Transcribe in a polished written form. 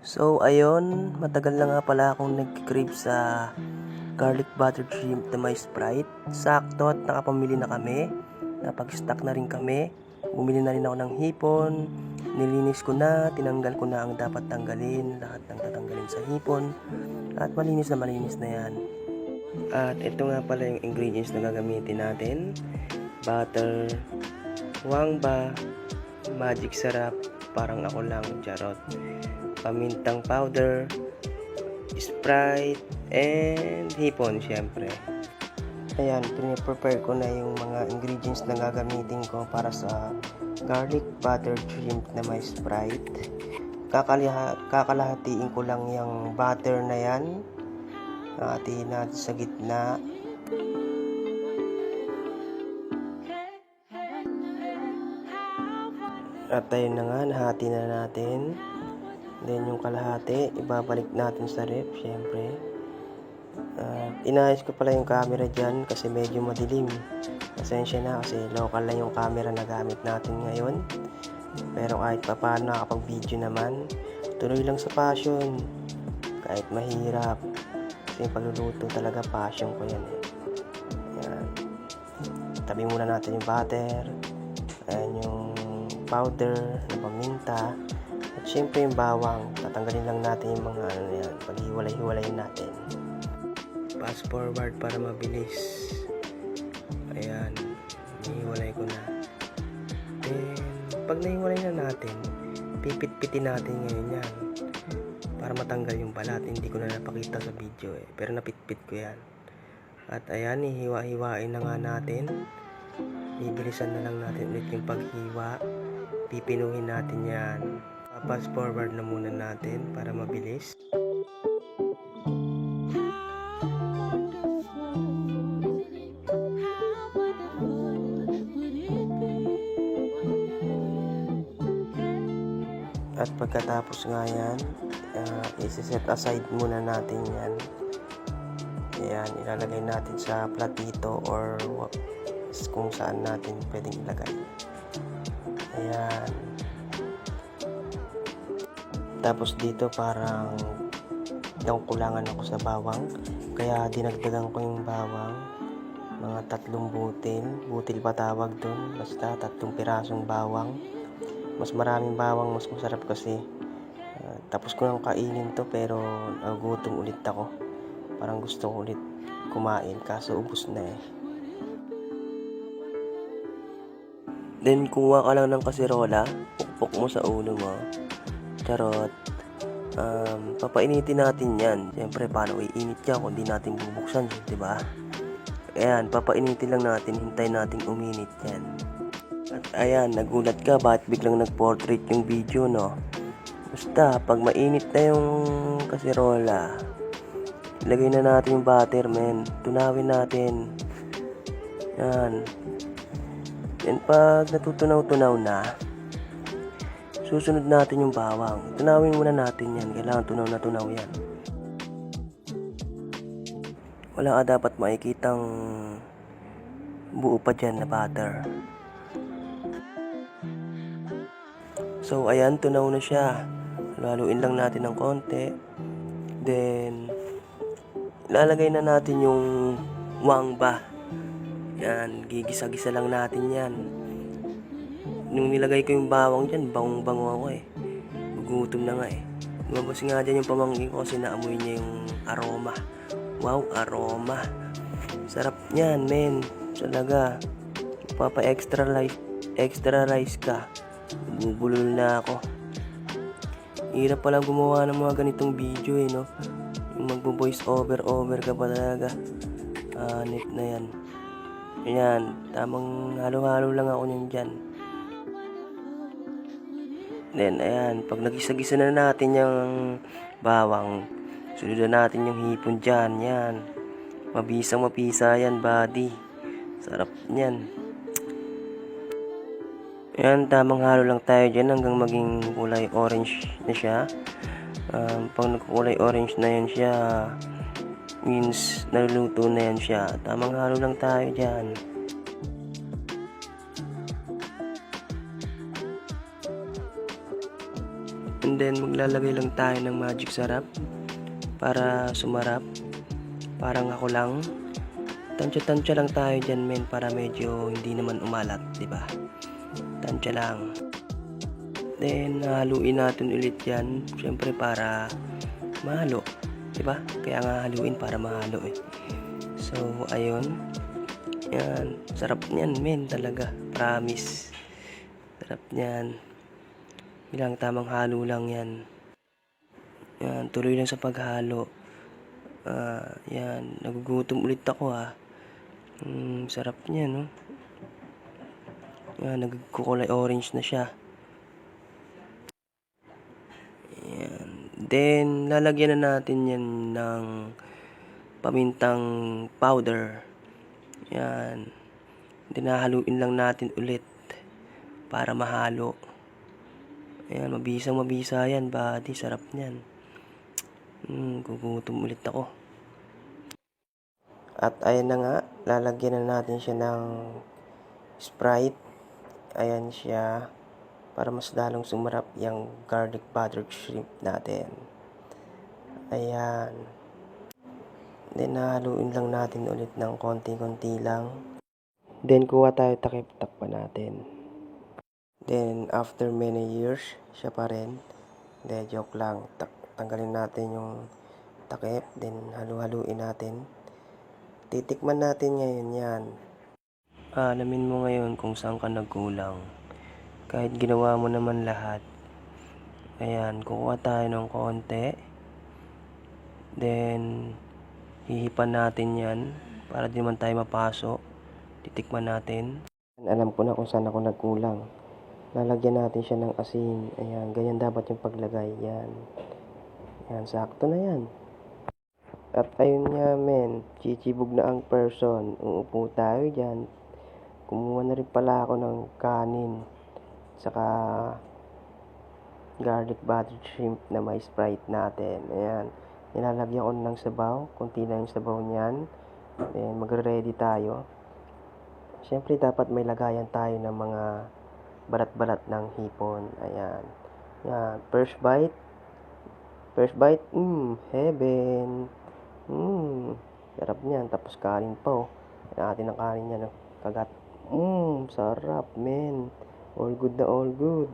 So ayun, matagal na nga pala akong nag-crave sa garlic butter shrimp na may Sprite. Sakto at nakapamili na kami. Napag-stock na rin kami. Bumili na rin ako ng hipon. Nilinis ko na, tinanggal ko na ang dapat tanggalin. Lahat ng tatanggalin sa hipon. At malinis na yan. At ito nga pala yung ingredients na gagamitin natin. Butter, wangba, magic sarap, parang ako lang, charot. Pamintang powder, Sprite, and hipon syempre. Ayan, prepare ko na yung mga ingredients na gagamitin ko para sa garlic butter shrimp na may Sprite. Kakalahatiin ko lang yung butter na yan. Hatiin natin sa gitna. At ayun na nga, nahati na natin. Then yung kalahati, ibabalik natin sa ref, syempre. Inayos ko pala yung camera dyan kasi medyo madilim. Pasensya na kasi local lang yung camera na gamit natin ngayon. Pero kahit pa paano nakapag-video naman, tuloy lang sa passion. Kahit mahirap. Kasi yung pagluluto talaga passion ko yan eh. Ayan. Tabi muna natin yung butter. Ayan yung powder, yung paminta. At syempre yung bawang, tatanggalin lang natin yung mga ano yan, paghiwalay-hiwalayin natin. Fast forward para mabilis. Ayan, hiwalay ko na. Then, pag nahiwalay na natin, pipit-pitin natin ngayon yan. Para matanggal yung balat, hindi ko na napakita sa video eh. Pero napit-pit ko yan. At ayan, hiwa-hiwain na nga natin. Ibilisan na lang natin ulit yung paghiwa. Pipinuhin natin yan. Fast forward na muna natin para mabilis. At pagkatapos nga yan, isi-set aside muna natin yan. Ayan, ilalagay natin sa platito or kung saan natin pwedeng ilagay. Ayan. Tapos dito parang kulangan ako sa bawang. Kaya dinagdagan ko yung bawang. Mga 3 butil. Butil pa tawag dun. Basta 3 pirasong bawang. Mas maraming bawang, mas masarap kasi. Tapos ko nang kainin to pero nagutom ulit ako. Parang gusto ko ulit kumain kaso ubos na eh. Then kuha ka lang ng kasirola, pukpok mo sa ulo mo. Charot. Papainitin natin yan. Siyempre, paano iinit yan kung di natin bubuksan, diba? Ayan, papainitin lang natin. Hintayin natin uminit yan. At ayan, nagulat ka, bakit biglang nag-portrait yung video, no? Basta, pag mainit na yung kasirola, ilagay na natin yung butter, men. Tunawin natin. Yan. Yan, pag natutunaw-tunaw na, susunod natin yung bawang. Tunawin muna natin yan. Kailangan tunaw na tunaw yan. Wala ka dapat makikitang buo pa dyan na butter. So, ayan, tunaw na siya. Laluin lang natin ng konti. Then, ilalagay na natin yung wangba. Yan, gigisa-gisa lang natin yan. Nung nilagay ko yung bawang dyan, bangong-bango ako eh. Gugutom na nga eh. Lumabas nga dyan yung pamangkin ko kasi naamoy niya yung aroma. Wow, aroma. Sarap niyan, men. Talaga. Papa-extra rice ka. Bubulol na ako. Hirap pala gumawa ng mga ganitong video eh, no? Yung magbo-voice over ka pa talaga. Net na yan. Ayan, tamang halo-halo lang ako nyan dyan. Then, ayan, pag nagisa-gisa na natin yung bawang, sunod na natin yung hipon dyan, yan. Mapisa yan, buddy. Sarap yan. Ayan, tamang halo lang tayo dyan hanggang maging kulay orange na siya. Pag nagkulay orange na yan siya, means naluluto na yan siya. Tamang halo lang tayo dyan. And then maglalagay lang tayo ng magic sarap para sumarap. Parang ako lang. Tansya-tansya lang tayo dyan men para medyo hindi naman umalat, di ba? Tansya lang. Then haluin natin ulit yan. Siyempre para mahalo, di ba? Kaya nga haluin para mahalo eh. So ayun. Yan, sarap niyan men talaga. Promise. Sarap niyan. Bilang tamang halo lang yan. Yan, tuloy lang sa paghalo. Yan, nagugutom ulit ako sarap niya, no? Yan, nagkukulay orange na siya. Yan. Then, lalagyan na natin yan ng pamintang powder. Yan. Dinahaluin lang natin ulit para mahalo. Ayan, mabisa yan, buddy. Sarap niyan. Gugutom ulit ako. At ayan na nga, lalagyan na natin siya ng Sprite. Ayan siya. Para mas lalong sumarap yung garlic buttered shrimp natin. Ayan. Then, haluin lang natin ulit ng konti-konti lang. Then, kuha tayo takip, takpan natin. Then, after many years, siya pa rin. Hindi, joke lang. Tanggalin natin yung takip. Then, halu-haluin natin. Titikman natin ngayon yan. Alamin mo ngayon kung saan ka nagkulang. Kahit ginawa mo naman lahat. Ayan, kukuha tayo ng konti. Then, hihipan natin yan. Para di man tayo mapaso. Titikman natin. Alam ko na kung saan ako nagkulang. Lalagyan natin siya ng asin. Ayan, ganyan dapat yung paglagay. Yan. Yan, sakto na yan. At ayun nga men, chichibog na ang person. Uupo tayo dyan. Kumuha na rin pala ako ng kanin. Saka garlic buttered shrimp na may Sprite natin. Ayan. Nilalagyan ko ng sabaw. Kunti lang yung sabaw niyan. Then magre-ready tayo. Siyempre dapat may lagayan tayo ng mga balat-balat ng hipon. Ayan. Yan. First bite. Heaven. Sarap niyan. Tapos kanin pa, oh. Natin ang kanin niya, no? Kagat. Sarap, men. All good na all good.